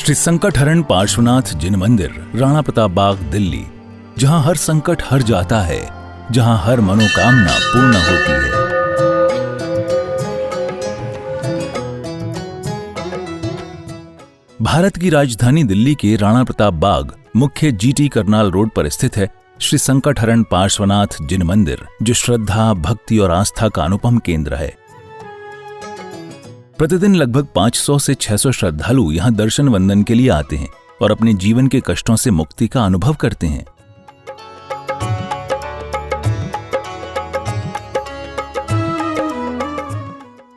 श्री संकटहरण पार्श्वनाथ जिन मंदिर, राणा प्रताप बाग, दिल्ली, जहां हर संकट हर जाता है, जहां हर मनोकामना पूर्ण होती है। भारत की राजधानी दिल्ली के राणा प्रताप बाग मुख्य जीटी करनाल रोड पर स्थित है श्री संकटहरण पार्श्वनाथ जिन मंदिर, जो श्रद्धा, भक्ति और आस्था का अनुपम केंद्र है। प्रतिदिन लगभग 500 से 600 श्रद्धालु यहां दर्शन वंदन के लिए आते हैं और अपने जीवन के कष्टों से मुक्ति का अनुभव करते हैं।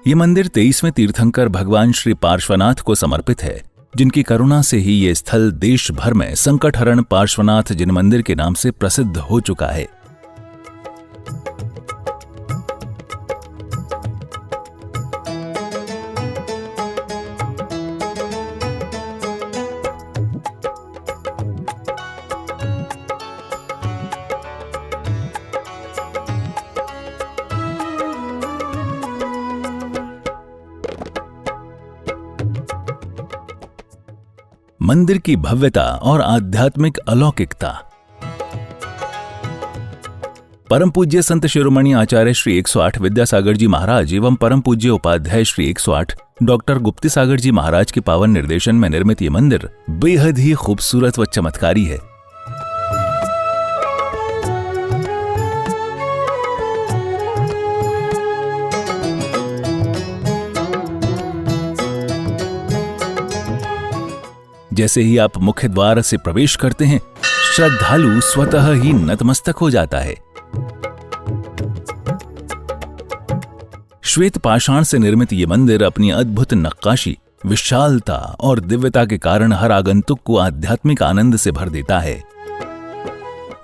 ये मंदिर 23वें तीर्थंकर भगवान श्री पार्श्वनाथ को समर्पित है, जिनकी करुणा से ही ये स्थल देश भर में संकटहरण पार्श्वनाथ जिन मंदिर के नाम से प्रसिद्ध हो चुका है। मंदिर की भव्यता और आध्यात्मिक अलौकिकता। परम पूज्य संत शिरोमणि आचार्य श्री 108 विद्यासागर जी महाराज एवं परम पूज्य उपाध्याय श्री 108 डॉक्टर गुप्ती सागर जी महाराज के पावन निर्देशन में निर्मित ये मंदिर बेहद ही खूबसूरत व चमत्कारी है। जैसे ही आप मुख्य द्वार से प्रवेश करते हैं, श्रद्धालु स्वतः ही नतमस्तक हो जाता है। श्वेत पाषाण से निर्मित ये मंदिर अपनी अद्भुत नक्काशी, विशालता और दिव्यता के कारण हर आगंतुक को आध्यात्मिक आनंद से भर देता है।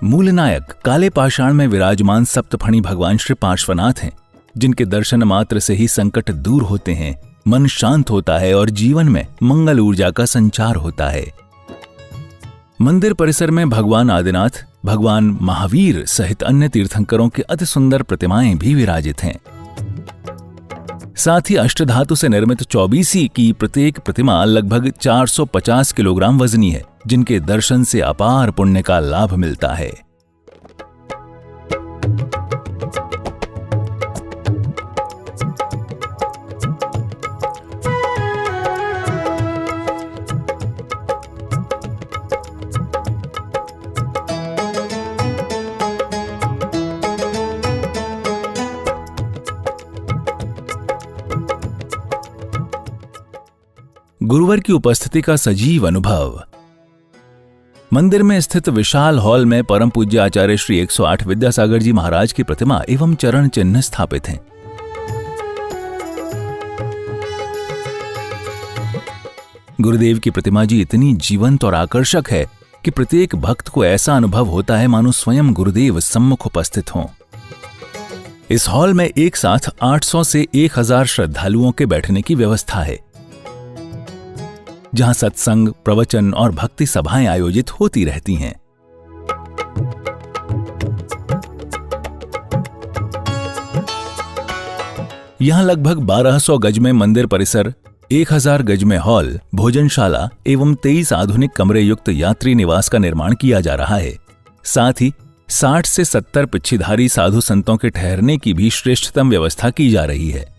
मूल नायक काले पाषाण में विराजमान सप्तफणी भगवान श्री पार्श्वनाथ हैं, जिनके दर्शन मात्र से ही संकट दूर होते हैं, मन शांत होता है और जीवन में मंगल ऊर्जा का संचार होता है। मंदिर परिसर में भगवान आदिनाथ, भगवान महावीर सहित अन्य तीर्थंकरों की अति सुंदर प्रतिमाएं भी विराजित हैं। साथ ही अष्टधातु से निर्मित 24 की प्रत्येक प्रतिमा लगभग 450 किलोग्राम वजनी है, जिनके दर्शन से अपार पुण्य का लाभ मिलता है। गुरुवर की उपस्थिति का सजीव अनुभव। मंदिर में स्थित विशाल हॉल में परम पूज्य आचार्य श्री 108 विद्यासागर जी महाराज की प्रतिमा एवं चरण चिन्ह स्थापित हैं। गुरुदेव की प्रतिमा जी इतनी जीवंत और आकर्षक है कि प्रत्येक भक्त को ऐसा अनुभव होता है मानो स्वयं गुरुदेव सम्मुख उपस्थित हों। इस हॉल में एक साथ 800 से 1000 श्रद्धालुओं के बैठने की व्यवस्था है, जहां सत्संग, प्रवचन और भक्ति सभाएं आयोजित होती रहती हैं। यहां लगभग 1200 गज में मंदिर परिसर, 1000 गज में हॉल, भोजनशाला एवं 23 आधुनिक कमरे युक्त यात्री निवास का निर्माण किया जा रहा है। साथ ही 60 से 70 पिच्छीधारी साधु संतों के ठहरने की भी श्रेष्ठतम व्यवस्था की जा रही है।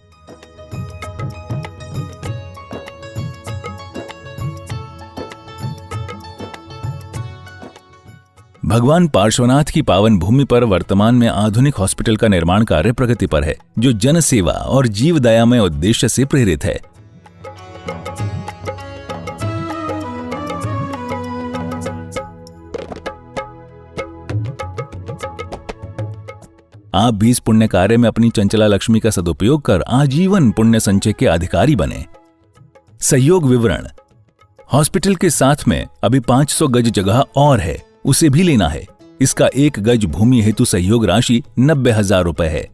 भगवान पार्श्वनाथ की पावन भूमि पर वर्तमान में आधुनिक हॉस्पिटल का निर्माण कार्य प्रगति पर है, जो जन सेवा और जीव दयामय उद्देश्य से प्रेरित है। आप भी इस पुण्य कार्य में अपनी चंचला लक्ष्मी का सदुपयोग कर आजीवन पुण्य संचय के अधिकारी बने। सहयोग विवरण। हॉस्पिटल के साथ में अभी 500 गज जगह और है, उसे भी लेना है। इसका 1 गज भूमि हेतु सहयोग राशि 90,000 रुपए है।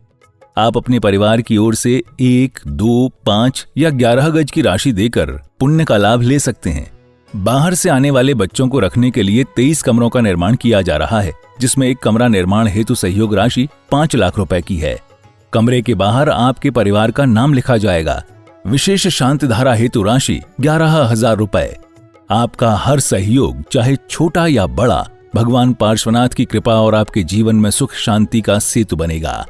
आप अपने परिवार की ओर से 1, 2, 5 या 11 गज की राशि देकर पुण्य का लाभ ले सकते हैं। बाहर से आने वाले बच्चों को रखने के लिए 23 कमरों का निर्माण किया जा रहा है, जिसमें एक कमरा निर्माण हेतु सहयोग राशि 5 लाख रुपए की है। कमरे के बाहर आपके परिवार का नाम लिखा जाएगा। विशेष शांति धारा हेतु राशि 11,000 रुपए। आपका हर सहयोग, चाहे छोटा या बड़ा, भगवान पार्श्वनाथ की कृपा और आपके जीवन में सुख शांति का सेतु बनेगा।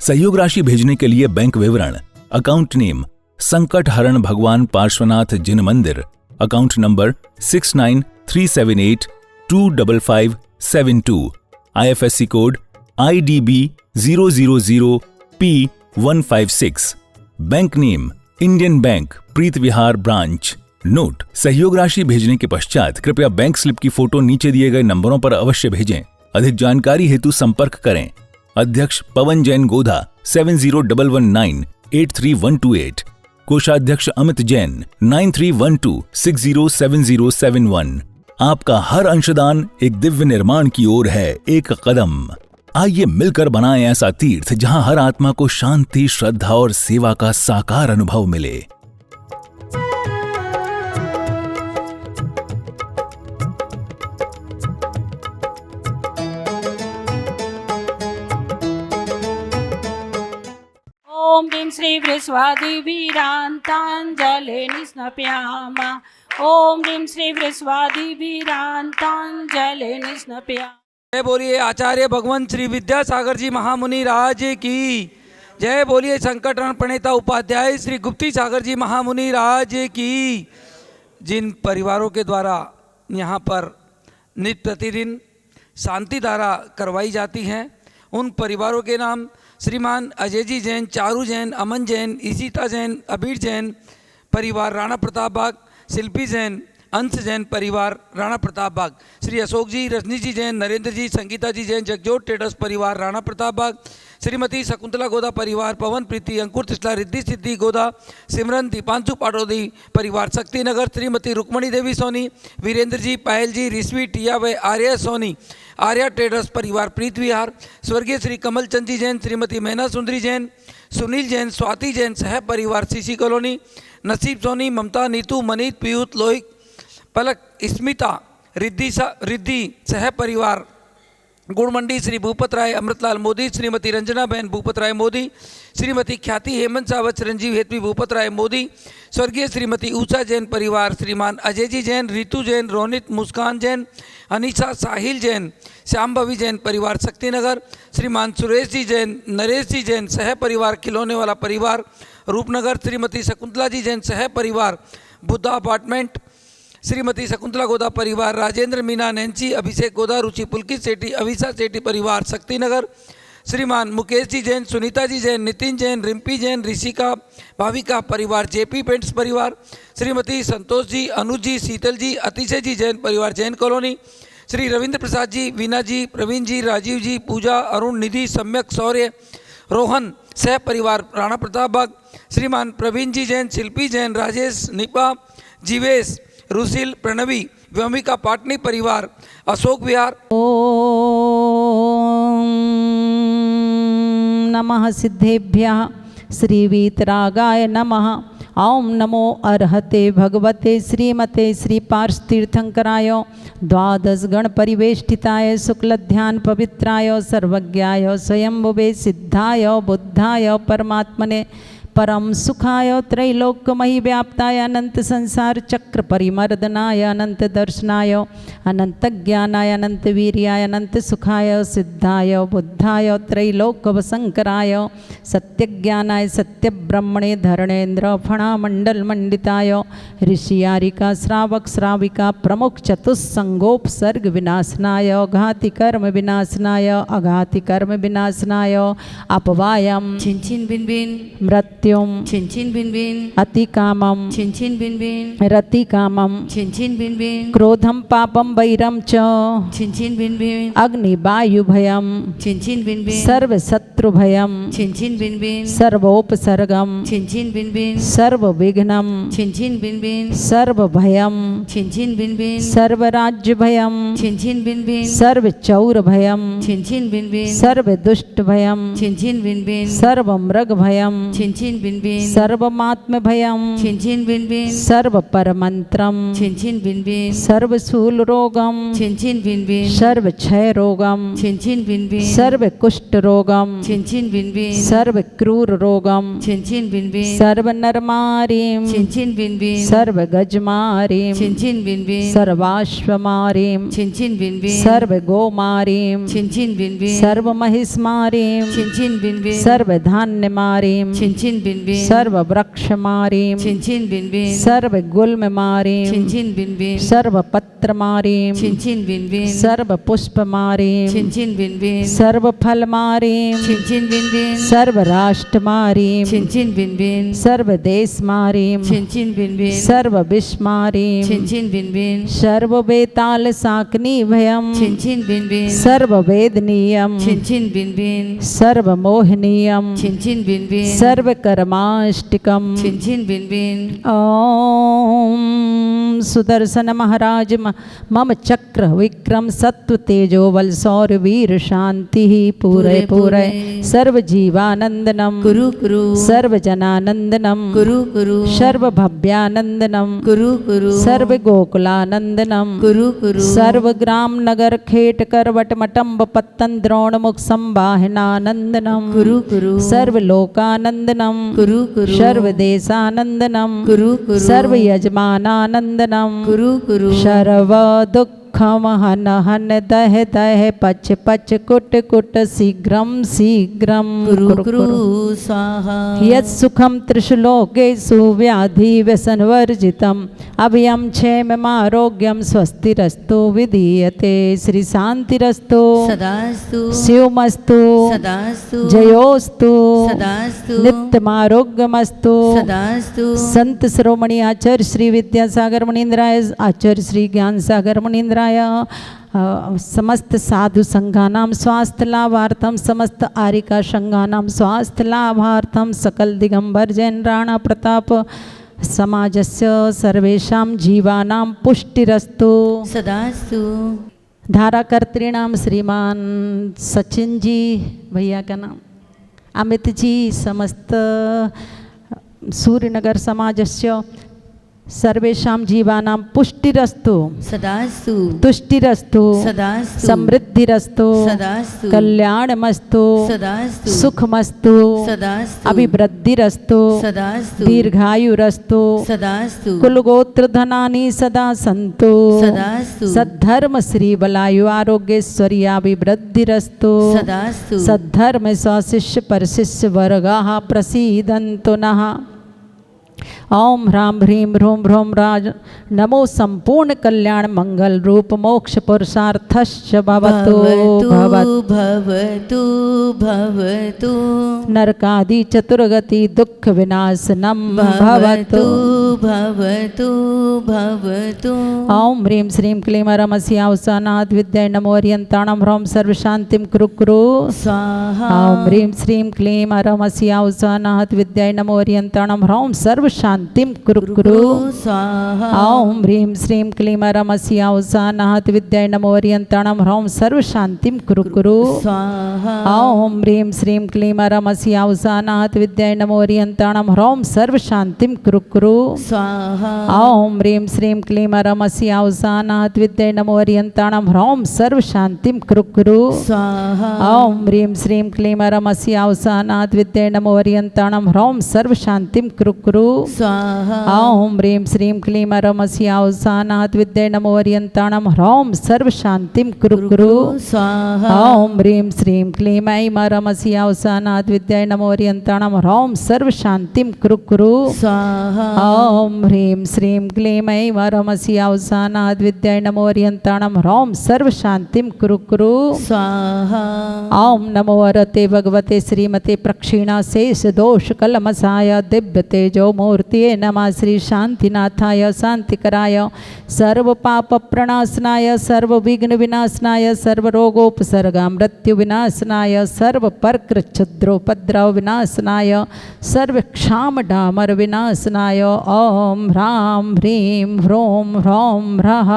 सहयोग राशि भेजने के लिए बैंक विवरण, अकाउंट नेम संकट हरण भगवान पार्श्वनाथ जिन मंदिर, account number 6937825572, IFSC code IDB 000P156, bank name Indian bank Preet Vihar branch. Note: सहयोग राशि भेजने के पश्चात कृपया बैंक स्लिप की फोटो नीचे दिए गए नंबरों पर अवश्य भेजें। अधिक जानकारी हेतु संपर्क करें अध्यक्ष पवन जैन गोधा 7011983128, कोषाध्यक्ष अमित जैन 9312607071। आपका हर अंशदान एक दिव्य निर्माण की ओर है एक कदम। आइए मिलकर बनाएं ऐसा तीर्थ जहां हर आत्मा को शांति, श्रद्धा और सेवा का साकार अनुभव मिले। ओम ह्रीं श्री वृषवादिवीरान्ताञ्जले निस्नप्यामा। ओम ह्रीं श्री वृषवादिवीरान्ताञ्जले निस्नप्यामा। जय बोलिए आचार्य भगवंत श्री विद्यासागर जी महामुनि राज की जय। बोलिए संकटहरण प्रणेता उपाध्याय श्री गुप्ती सागर जी महामुनि राज की। जिन परिवारों के द्वारा यहाँ पर नित्य प्रतिदिन शांति धारा करवाई जाती हैं, उन परिवारों के नाम श्रीमान अजय जी जैन, चारू जैन, अमन जैन, ईशिता जैन, अबीर जैन परिवार राणा प्रताप बाग, शिल्पी जैन, अंश जैन परिवार राणा प्रताप बाग, श्री अशोक जी, रजनी जी जैन, नरेंद्र जी, संगीता जी जैन, जगजोत ट्रेडर्स परिवार राणा प्रताप बाग, श्रीमती शकुंतला गोदा परिवार, पवन प्रीति, अंकुर तिस्ला, रिद्धि सिद्धि गोदा, सिमरन दीपांशु पाटोदी परिवार शक्तिनगर, श्रीमती रुक्मणी देवी सोनी, वीरेंद्र जी, पायल जी, रिश्वी टिया व आर्या सोनी, आर्या ट्रेडर्स परिवार प्रीत विहार, स्वर्गीय श्री कमल चंद जी जैन, श्रीमती मैना सुंदरी जैन, सुनील जैन, स्वाति जैन सह परिवार सीसी कॉलोनी, नसीब सोनी, ममता, नीतू, मनीत, पीयूष, लोहित, पलक, स्मिता, रिद्धि सह परिवार गुड़मंडी, श्री भूपत राय अमृतलाल मोदी, श्रीमती रंजना बहन भूपत राय मोदी, श्रीमती ख्याति हेमंत सावत, चिरंजीव हेतवी भूपत राय मोदी, स्वर्गीय श्रीमती ऊषा जैन परिवार, श्रीमान अजय जी जैन, रितु जैन, रोनित, मुस्कान जैन, अनीसा, साहिल जैन, श्याम भवी जैन परिवार शक्तिनगर, श्रीमान सुरेश जी जैन, नरेश जी जैन सह परिवार खिलौने वाला परिवार रूपनगर, श्रीमती शकुंतला जी जैन सह परिवार बुद्धा अपार्टमेंट, श्रीमती शकुंतला गोदा परिवार राजेंद्र, मीना, नैन्सी, अभिषेक गोदा, रुचि, पुलकित सेठी, अविशा सेठी परिवार शक्तिनगर, श्रीमान मुकेश जी जैन, सुनीता जी जैन, नितिन जैन, रिम्पी जैन, ऋषिका, भाविका परिवार जेपी पेंट्स परिवार, श्रीमती संतोष जी, अनुज जी, शीतल जी, अतिशय जी जैन परिवार जैन कॉलोनी, श्री रविंद्र प्रसाद जी, वीना जी, प्रवीण जी, राजीव जी, पूजा, अरुण, निधि, सम्यक, शौर्य, रोहन सह परिवार राणा प्रताप बाग, श्रीमान प्रवीण जी जैन, शिल्पी जैन, राजेश, निपा, जीवेश, रुसिल, प्रणवी, व्योमिका पाटनी परिवार अशोक विहार। ओम नमः सिद्धेभ्यः श्रीवीतरागाय नमः। ओम नमो अर्हते भगवते श्रीमते श्री पार्श्वतीर्थंकराय द्वादश गण परिवेष्टिताय शुक्लध्यान पवित्राय सर्वज्ञाय स्वयंभुवे सिद्धाय बुद्धाय परमात्मने परम सुखाय त्रैलोक्यमयी व्याप्ताय अनंत संसार चक्र परिमर्दनाय अनंत दर्शनाय अनंत ज्ञानाय अनंत वीर्याय अनंत सुखाय सिद्धाय बुद्धाय त्रैलोक्यवशंकराय सत्य ज्ञानाय सत्य ब्रह्मणे धरणेन्द्र फणामंडल मंडिताय ऋषियारिका श्रावक श्राविका प्रमुख चतुस्संगोपसर्ग विनाशनाय घाति कर्म विनाशनाय अघाति कर्म विनाशनाय अपवायम छिन छिन बिन बिन मृत्यु छिन छिन बिन बिन अति कामम छिन छिन बिन बिन रति कामम छिन छिन बिन बिन क्रोधम पापम वैरम च छिन छिन बिन बिन अग्नि वायु भयम छिन छिन बिन बिन सर्व शत्रु भयम छिन छिन बिन बिन सर्वोपसर्गम छिन छिन बिन बिन सर्व विघ्नम छिन छिन बिन बिन सर्व भयम छिन छिन बिन बिन सर्व राज्य भयम छिन छिन बिन बिन सर्व चौर भयम छिन छिन बिन बिन सर्व दुष्ट भयम छिन छिन बिन बिन सर्व मृग भयम छिन छिन छिन भिन भिन सर्वमात्मभयं छिन छिन भिन भिन सर्वपरमन्त्रं छिन छिन भिन भिन सर्वशूलरोगं छिन छिन भिन भिन सर्वक्षयरोगं छिन छिन भिन भिन सर्वकुष्ठरोगं छिन छिन भिन भिन सर्वक्रूररोगं छिन छिन भिन भिन सर्वनरमारीं छिन छिन भिन भिन सर्वगजमारीं छिन छिन भिन भिन सर्वाश्वमारीं छिन छिन भिन भिन सर्वगोमारीं छिन छिन भिन भिन सर्वमहिष्मारीं छिन छिन भिन भिन सर्वधान्यमारीं छिन छिन भिन भिन सर्ववृक्षमारीं छिन छिन भिन भिन सर्वगुल्ममारीं छिन छिन भिन भिन सर्वपत्रमारीं छिन छिन भिन भिन सर्वपुष्पमारीं छिन छिन भिन भिन सर्वफलमारीं छिन छिन भिन भिन सर्वराष्ट्रमारीं छिन छिन भिन भिन सर्वदेशमारीं छिन छिन भिन भिन सर्वविष्मारीं छिन छिन भिन भिन सर्ववेतालसाग्निभयं छिन छिन भिन भिन सर्ववेदनीयं छिन छिन भिन भिन सर्वमोहनीयं छिन छिन भिन भिन सर्वकर्माष्टकं छिन छिन भिन भिन ॐ सुदर्शन महाराज मम चक्र विक्रम सत्व तेजो बल सौर वीर शांति पूरे पूरे सर्व जीवानंदनम कुरु कुरु सर्व जनानंदनम कुरु कुरु सर्व भव्यानंदनम कुरु कुरु सर्व गोकुलानंदनम कुरु कुरु सर्व ग्राम नगर खेट करवट मटम्ब पत्तन द्रोण मुख संवाहनानंदनम कुरु कुरु सर्व लोकानंदनम कुरु कुरु सर्व देशानंदनम कुरु कुरु सर्व यजमानानंदनम कुरु कुरु सर्व दुःखम हन हन दह दह पच पच कुट कुट शीघ्रम शीघ्रम कुरु कुरु स्वाहा यत् सुखम त्रिशुलोकेषु व्याधि व्यसनवर्जितम् अभयं क्षेममारोग्यं स्वस्तिरस्तु विधीयते श्री शांतिरस्तु सदास्तु शिवमस्तु सदास्तु जयोस्तु सदास्तु नित्यमारोग्यमस्तु सदास्तु संत शिरोमणि आचार्य श्री विद्यासागर मुनीन्द्राय आचार्य श्री ज्ञान सागर मुनीन्द्राय समस्त साधु संघानां स्वास्थ्य लाभार्थम समस्त आरिका संघानां स्वास्थ्य लाभार्थम सकल दिगंबर जैन राणा प्रताप समाजस्य सर्वेषां जीवानां पुष्टिरस्तु सदास्तु धाराकर्तॄणां श्रीमान सचिन जी भैया का नाम अमित जी समस्त सूर्यनगर समाजस्य सर्वेषां जीवानां पुष्टिरस्तु सदास्तु तुष्टिरस्तु सदास्तु समृद्धिरस्तु सदास्तु कल्याणमस्तु सदास्तु सुखमस्तु सदास्तु अभिवृद्धिरस्तु सदास्तु दीर्घायुरस्तु सदास्तु कुलगोत्र धनानि सदा सन्तु सदास्तु सद्धर्म श्री बलायु आरोग्यैश्वर्याभिवृद्धिरस्तु सदास्तु सद्धर्म स्वशिष्य परशिष्य वर्गाः प्रसीदन्तु नः ओम ह्रां ह्रीं ह्रूं ह्रूं राज नमो संपूर्ण कल्याण मंगल रूप मोक्ष पुरुषार्थश्च भवतु भवतु भवतु भवतु नरकादि चतुर्गति दुख विनाशनम भवतु भवतु भवतु भवतु ओम ह्रीं श्रीं क्लीं रमस्यावसानात् विद्याय नमो अर्यन्ताणं ह्रौं सर्वशान्तिं कुरु कुरु स्वाहा ओम ह्रीं श्रीं क्लीं रमस्यावसानात् विद्याय नमो अर्यन्ताणं ह्रौं सर्वशान्तिं कुरु कुरु स्वाहा ओम ह्रीं श्रीं क्लीं रमस्यावसानात् विद्याय नमो अर्यन्ताणं ह्रौं सर्वशान्तिं कुरु कुरु स्वाहा ओम ह्रीं श्रीं क्लीं रमस्यावसानात् विद्याय नमो अर्यन्ताणं ह्रौं सर्वशान्तिं कुरु कुरु स्वाहा ओम ह्रीं श्रीं क्लीं रमस्यावसानात् विद्याय नमो अर्यन्ताणं ह्रौं सर्वशान्तिं कुरु कुरु स्वाहा ओम ह्रीं श्रीं क्लीं रमस्यावसानात् विद्याय नमो अर्यन्ताणं ह्रौं सर्वशान्तिं कुरु कुरु स्वाहा ओम ह्रीं श्रीं क्लीं रमस्यावसानात् विद्याय नमो अर्यन्ताणं ह्रौं सर्वशान्तिं कुरु कुरु स्वाहा ओम ह्रीं श्रीं क्लीं ऐं रमस्यावसानात् विद्याय नमो अर्यन्ताणं ह्रौं सर्वशान्तिं कुरु कुरु स्वाहा ओम ह्रीं श्रीं क्लीं ऐं रमस्यावसानात् विद्याय नमो अर्यन्ताणं ह्रौं सर्वशान्तिं कुरु कुरु स्वाहा ओम नमो वरते भगवते श्रीमते प्रक्षीणाशेष दोष कलमसाय दिव्य तेजो मूर्तिये नमः श्री शांतिनाथाय शांतिकराय सर्व पाप प्रणाशनाय सर्व विघ्न विनाशनाय सर्व रोगोपसर्गा मृत्यु विनाशनाय सर्व पर्क्र क्षुद्रोपद्रव विनाशनाय सर्व क्षाम डामर विनाशनाय ॐ ह्रां ह्रीं ह्रों ह्रौं ह्रः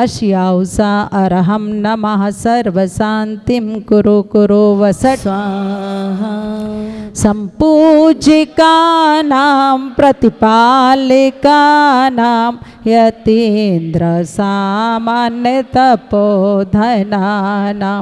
अश्याौसा अरहं नमः सर्वशान्तिं कुरु कुरु वसट् स्वाहा सम्पूजिकानां प्रतिपालिकानां यतीन्द्रसामान्यतपोधनानां